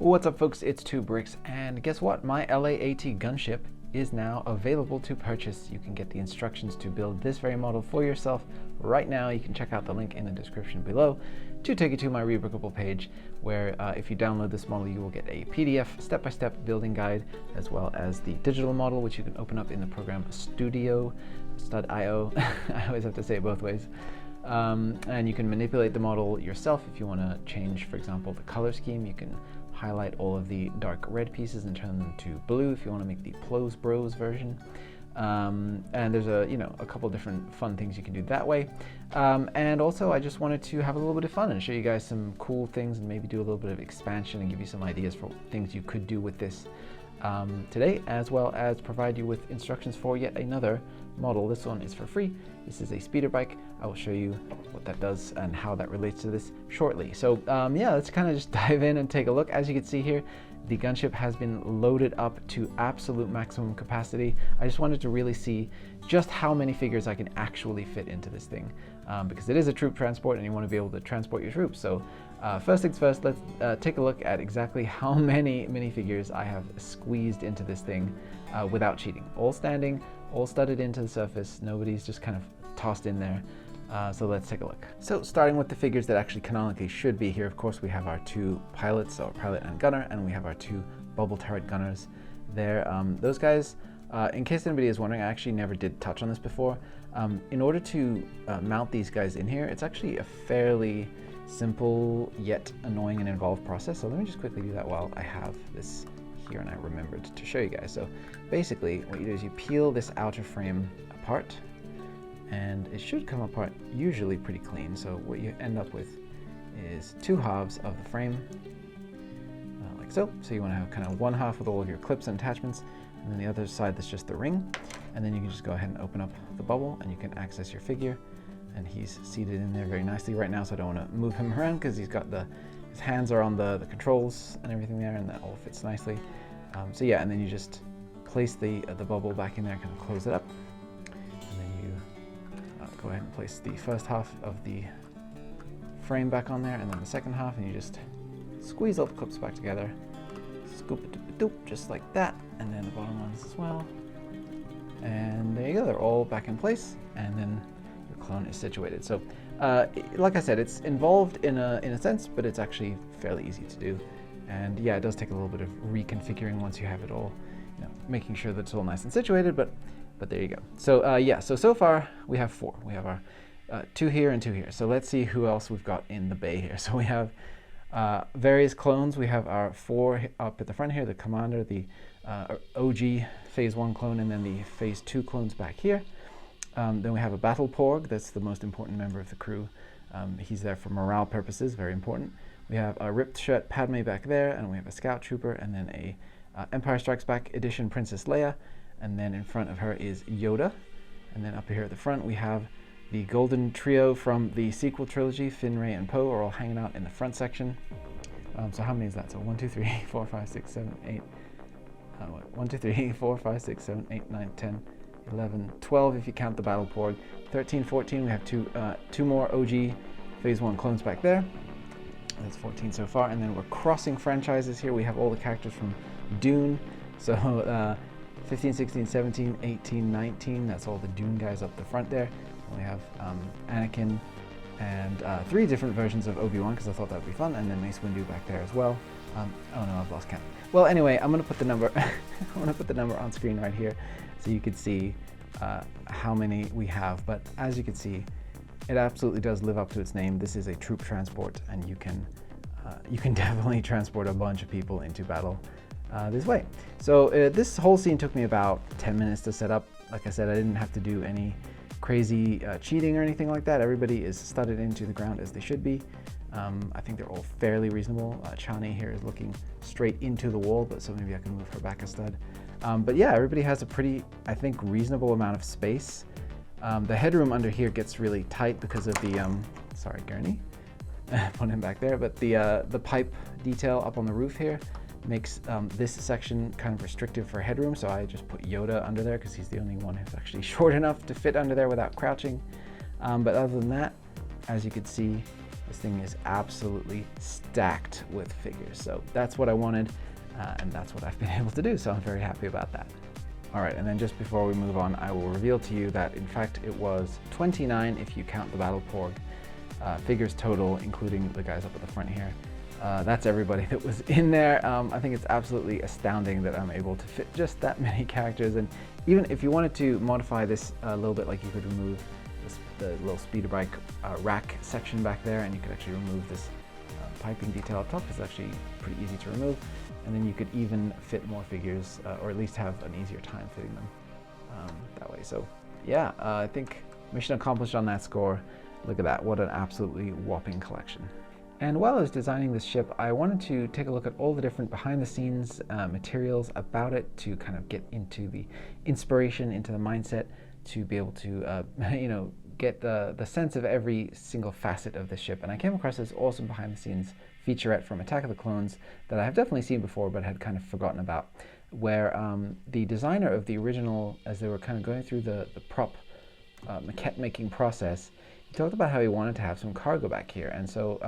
What's up folks, it's 2bricks, and guess what? My LAAT Gunship is now available to purchase. You can get the instructions to build this very model for yourself right now. You can check out the link in the description below to take you to my rebrickable page where if you download this model you will get a PDF step-by-step building guide as well as the digital model, which you can open up in the program Studio.io. I always have to say it both ways. And you can manipulate the model yourself if you want to change, for example, the color scheme. You can highlight all of the dark red pieces and turn them to blue if you want to make the Plos Bros version. And there's a couple different fun things you can do that way. And also I just wanted to have a little bit of fun and show you guys some cool things and maybe do a little bit of expansion and give you some ideas for things you could do with this today, as well as provide you with instructions for yet another model. This one is for free. This is a speeder bike. I will show you what that does and how that relates to this shortly. So yeah, let's kind of just dive in and take a look. As you can see here, the gunship has been loaded up to absolute maximum capacity. I just wanted to really see just how many figures I can actually fit into this thing, because it is a troop transport and you want to be able to transport your troops. So first things first, let's take a look at exactly how many minifigures I have squeezed into this thing without cheating. All standing, all studded into the surface. Nobody's just kind of tossed in there. So let's take a look. So starting with the figures that actually canonically should be here, of course, we have our two pilots, or pilot and gunner, and we have our two bubble turret gunners there. Those guys, in case anybody is wondering, I actually never did touch on this before. In order to mount these guys in here, it's actually a fairly simple yet annoying and involved process. So let me just quickly do that while I have this here and I remembered to show you guys. So basically what you do is you peel this outer frame apart, and it should come apart usually pretty clean. So what you end up with is two halves of the frame, like so. So you want to have kind of one half with all of your clips and attachments, and then the other side that's just the ring. And then you can just go ahead and open up the bubble and you can access your figure. And he's seated in there very nicely right now, so I don't want to move him around because he's got his hands are on the controls and everything there, and that all fits nicely. So yeah, and then you just place the bubble back in there, kind of close it up. Go ahead and place the first half of the frame back on there, and then the second half, and you just squeeze all the clips back together, scoop it, doop, just like that, and then the bottom ones as well. And there you go, they're all back in place, and then your clone is situated. So, like I said, it's involved in a sense, but it's actually fairly easy to do. And yeah, it does take a little bit of reconfiguring once you have it all, making sure that it's all nice and situated, but there you go. So yeah, so far we have four. We have our two here and two here. So let's see who else we've got in the bay here. So we have various clones. We have our four up at the front here, the commander, the OG phase 1 clone, and then the phase 2 clones back here. Then we have a battle porg. That's the most important member of the crew. He's there for morale purposes, very important. We have a ripped shirt Padme back there, and we have a scout trooper, and then a Empire Strikes Back edition Princess Leia. And then in front of her is Yoda. And then up here at the front we have the golden trio from the sequel trilogy. Finn, Rey, and Poe are all hanging out in the front section. So how many is that? So 1, 2, 3, 4, 5, 6, 7, 8. 1, 2, 3, 4, 5, 6, 7, 8, 9, 10, 11, 12 if you count the battle porg. 13, 14, we have two more OG phase 1 clones back there. That's 14 so far. And then we're crossing franchises here. We have all the characters from Dune. So 15, 16, 17, 18, 19, that's all the Dune guys up the front there. We have Anakin and 3 different versions of Obi-Wan, because I thought that would be fun, and then Mace Windu back there as well. Oh no, I've lost count. Well, anyway, I'm going to put the number I'm going to put the number on screen right here so you can see how many we have. But as you can see, it absolutely does live up to its name. This is a troop transport, and you can definitely transport a bunch of people into battle this way. So this whole scene took me about 10 minutes to set up. Like I said, I didn't have to do any crazy cheating or anything like that. Everybody is studded into the ground as they should be. I think they're all fairly reasonable. Chani here is looking straight into the wall, but so maybe I can move her back a stud. But yeah, everybody has a pretty, I think, reasonable amount of space. The headroom under here gets really tight because of the, sorry, Gurney, put him back there, but the pipe detail up on the roof here makes this section kind of restrictive for headroom, so I just put Yoda under there because he's the only one who's actually short enough to fit under there without crouching. But other than that, as you can see, This thing is absolutely stacked with figures. So that's what I wanted, and that's what I've been able to do. So I'm very happy about that. All right, and then just before we move on, I will reveal to you that in fact it was 29 if you count the Battle Porg figures total, including the guys up at the front here. That's everybody that was in there. I think it's absolutely astounding that I'm able to fit just that many characters. And even if you wanted to modify this a little bit, like you could remove the little speeder bike rack section back there, and you could actually remove this piping detail up top. It's actually pretty easy to remove. And then you could even fit more figures, or at least have an easier time fitting them that way. So yeah, I think mission accomplished on that score. Look at that, what an absolutely whopping collection. And while I was designing this ship, I wanted to take a look at all the different behind the scenes materials about it to kind of get into the inspiration, into the mindset, to be able to get the sense of every single facet of the ship. And I came across this awesome behind the scenes featurette from Attack of the Clones that I have definitely seen before but had kind of forgotten about, where the designer of the original, as they were kind of going through the prop maquette making process, he talked about how he wanted to have some cargo back here. And so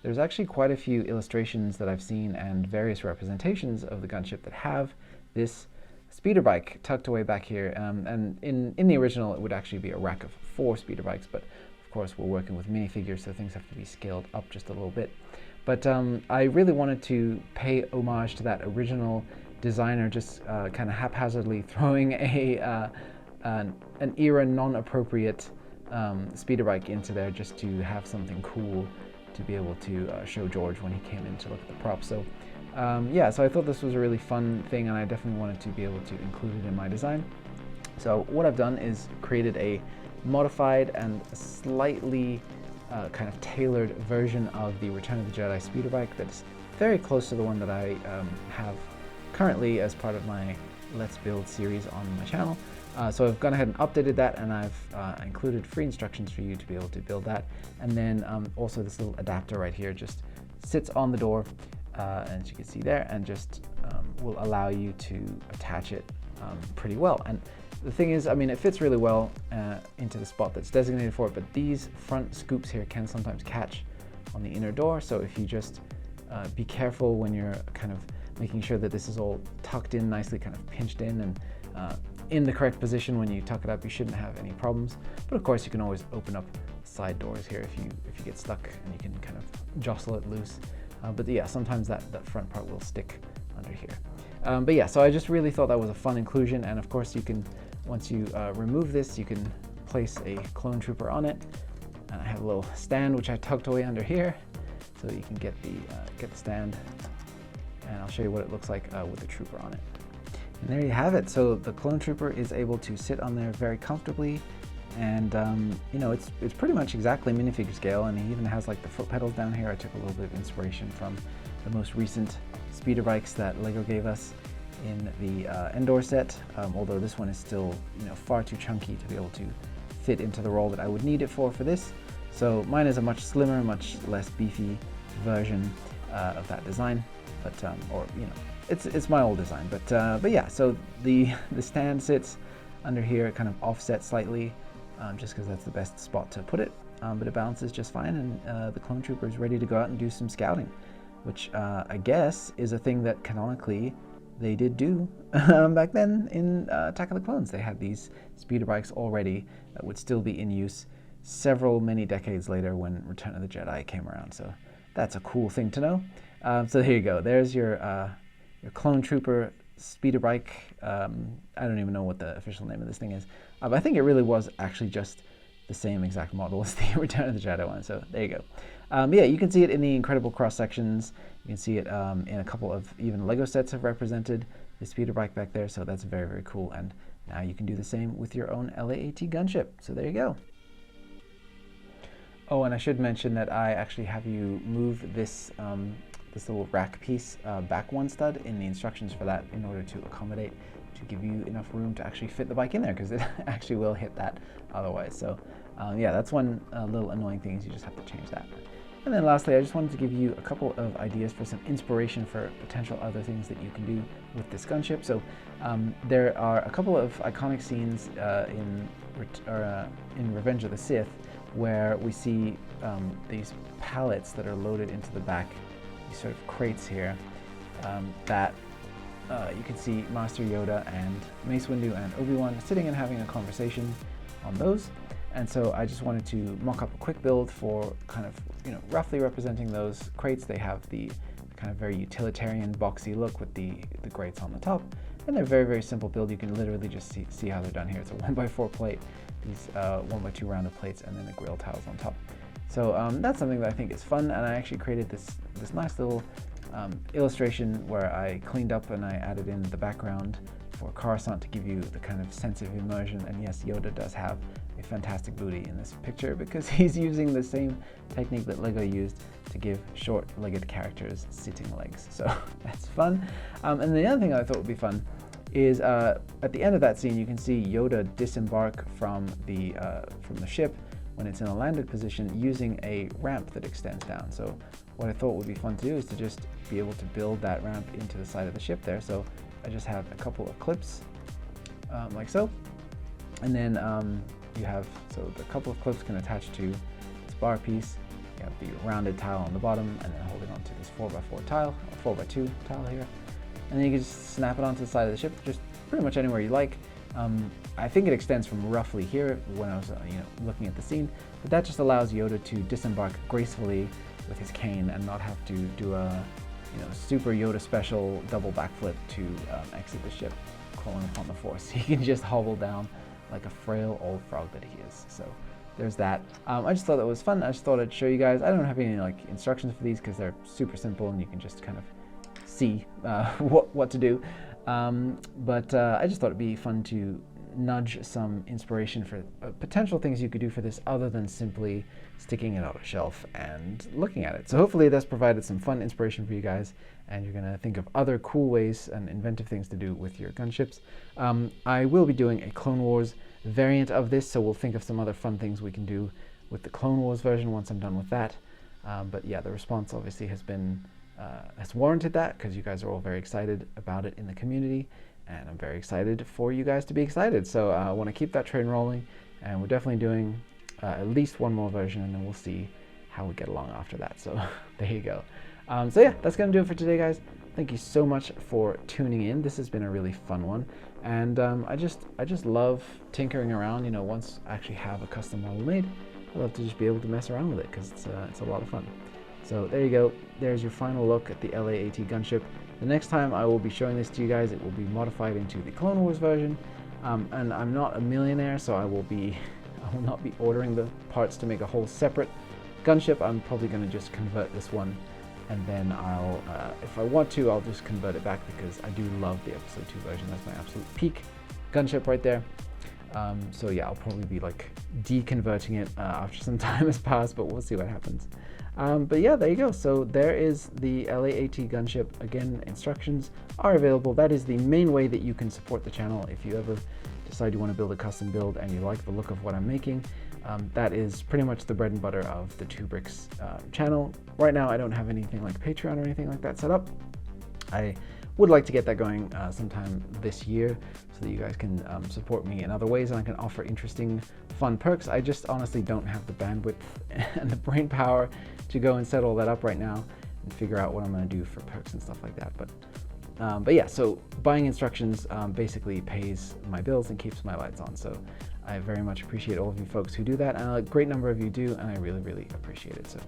there's actually quite a few illustrations that I've seen and various representations of the gunship that have this speeder bike tucked away back here. And in the original, it would actually be a rack of 4 speeder bikes, but of course we're working with minifigures, so things have to be scaled up just a little bit. But I really wanted to pay homage to that original designer, just kind of haphazardly throwing an era non-appropriate speeder bike into there, just to have something cool to be able to show George when he came in to look at the props. So yeah, so I thought this was a really fun thing, and I definitely wanted to be able to include it in my design. So what I've done is created a modified and slightly kind of tailored version of the Return of the Jedi speeder bike that's very close to the one that I have currently as part of my Let's Build series on my channel. So I've gone ahead and updated that, and I've included free instructions for you to be able to build that. And then also this little adapter right here just sits on the door, as you can see there, and just will allow you to attach it pretty well. And the thing is, I mean, it fits really well into the spot that's designated for it, but these front scoops here can sometimes catch on the inner door. So if you just be careful when you're kind of making sure that this is all tucked in nicely, kind of pinched in and in the correct position when you tuck it up, you shouldn't have any problems. But of course, you can always open up side doors here if you get stuck, and you can kind of jostle it loose. But yeah, sometimes that front part will stick under here. But yeah, so I just really thought that was a fun inclusion. And of course, you can, once you remove this, you can place a clone trooper on it. And I have a little stand which I tucked away under here, so that you can get the stand. And I'll show you what it looks like with the trooper on it. And there you have it. So the clone trooper is able to sit on there very comfortably, and you know, it's pretty much exactly minifigure scale. And he even has like the foot pedals down here. I took a little bit of inspiration from the most recent speeder bikes that Lego gave us in the Endor set, although this one is still, you know, far too chunky to be able to fit into the role that I would need it for this. So mine is a much slimmer, much less beefy version of that design, but or you know, it's my old design. But yeah, so the stand sits under here, kind of offset slightly, just because that's the best spot to put it. But it balances just fine, and the clone trooper is ready to go out and do some scouting, which I guess is a thing that canonically they did do back then in Attack of the Clones. They had these speeder bikes already that would still be in use many decades later when Return of the Jedi came around. So that's a cool thing to know. So here you go. There's your clone trooper speeder bike. I don't even know what the official name of this thing is. I think it really was actually just the same exact model as the Return of the Jedi one. So there you go. But yeah, you can see it in the incredible cross sections. You can see it in a couple of even Lego sets have represented the speeder bike back there. So that's very, very cool. And now you can do the same with your own LAAT gunship. So there you go. Oh, and I should mention that I actually have you move this this little rack piece back one stud in the instructions for that, in order to accommodate, to give you enough room to actually fit the bike in there, because it actually will hit that otherwise. So yeah, that's one little annoying thing, is you just have to change that. And then lastly, I just wanted to give you a couple of ideas for some inspiration for potential other things that you can do with this gunship. So there are a couple of iconic scenes in Revenge of the Sith where we see these pallets that are loaded into the back, these sort of crates here, that you can see Master Yoda and Mace Windu and Obi-Wan sitting and having a conversation on those. And so I just wanted to mock up a quick build for kind of, roughly representing those crates. They have the kind of very utilitarian boxy look with the grates on the top. And they're very, very simple build. You can literally just see how they're done here. It's a 1x4 plate, these 1x2 rounded plates, and then the grill tiles on top. So that's something that I think is fun. And I actually created this nice little illustration where I cleaned up and I added in the background for Coruscant to give you the kind of sense of immersion. And yes, Yoda does have a fantastic booty in this picture because he's using the same technique that Lego used to give short-legged characters sitting legs. So that's fun. And the other thing I thought would be fun is at the end of that scene, you can see Yoda disembark from the ship when it's in a landed position using a ramp that extends down. So what I thought would be fun to do is to just be able to build that ramp into the side of the ship there. So I just have a couple of clips like so, and then you have, so the couple of clips can attach to this bar piece. You have the rounded tile on the bottom and then holding onto this 4x4 tile, or 4x2 tile here. And then you can just snap it onto the side of the ship, just pretty much anywhere you like. I think it extends from roughly here when I was looking at the scene, but that just allows Yoda to disembark gracefully with his cane and not have to do a super Yoda special double backflip to exit the ship, calling upon the Force. He can just hobble down like a frail old frog that he is. So there's that. I just thought that was fun. I just thought I'd show you guys. I don't have any instructions for these because they're super simple and you can just kind of see what to do. But I just thought it'd be fun to nudge some inspiration for potential things you could do for this other than simply sticking it on a shelf and looking at it. So hopefully that's provided some fun inspiration for you guys and you're going to think of other cool ways and inventive things to do with your gunships. I will be doing a Clone Wars variant of this, so we'll think of some other fun things we can do with the Clone Wars version once I'm done with that. But yeah, the response obviously has warranted that because you guys are all very excited about it in the community, and I'm very excited for you guys to be excited. So I want to keep that train rolling, and we're definitely doing at least one more version, and then we'll see how we get along after that. So there you go. So yeah, that's gonna do it for today, guys. Thank you so much for tuning in. This has been a really fun one, and I just love tinkering around. Once I actually have a custom model made, I love to just be able to mess around with it because it's a lot of fun. So there you go. There's your final look at the LAAT Gunship. The next time I will be showing this to you guys, it will be modified into the Clone Wars version. And I'm not a millionaire, so I will not be ordering the parts to make a whole separate gunship. I'm probably going to just convert this one, and then I'll, if I want to, I'll just convert it back because I do love the Episode 2 version. That's my absolute peak gunship right there. So yeah, I'll probably be deconverting it after some time has passed, but we'll see what happens. But yeah, there you go. So there is the LAAT Gunship. Again, instructions are available. That is the main way that you can support the channel. If you ever decide you want to build a custom build and you like the look of what I'm making, that is pretty much the bread and butter of the 2bricks channel. Right now, I don't have anything like Patreon or anything like that set up. I would like to get that going sometime this year so that you guys can support me in other ways and I can offer interesting, fun perks. I just honestly don't have the bandwidth and the brain power to go and set all that up right now and figure out what I'm going to do for perks and stuff like that. But yeah, so buying instructions basically pays my bills and keeps my lights on. So I very much appreciate all of you folks who do that, and a great number of you do, and I really, really appreciate it. So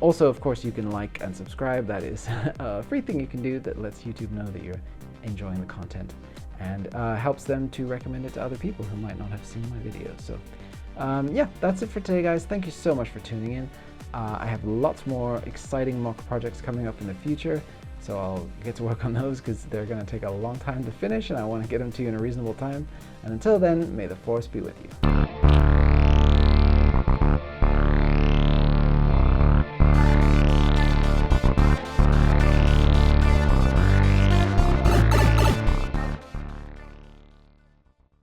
also, of course, you can like and subscribe. That is a free thing you can do that lets YouTube know that you're enjoying the content and helps them to recommend it to other people who might not have seen my videos. So yeah, that's it for today, guys. Thank you so much for tuning in. I have lots more exciting mock projects coming up in the future, so I'll get to work on those because they're going to take a long time to finish and I want to get them to you in a reasonable time. And until then, may the Force be with you.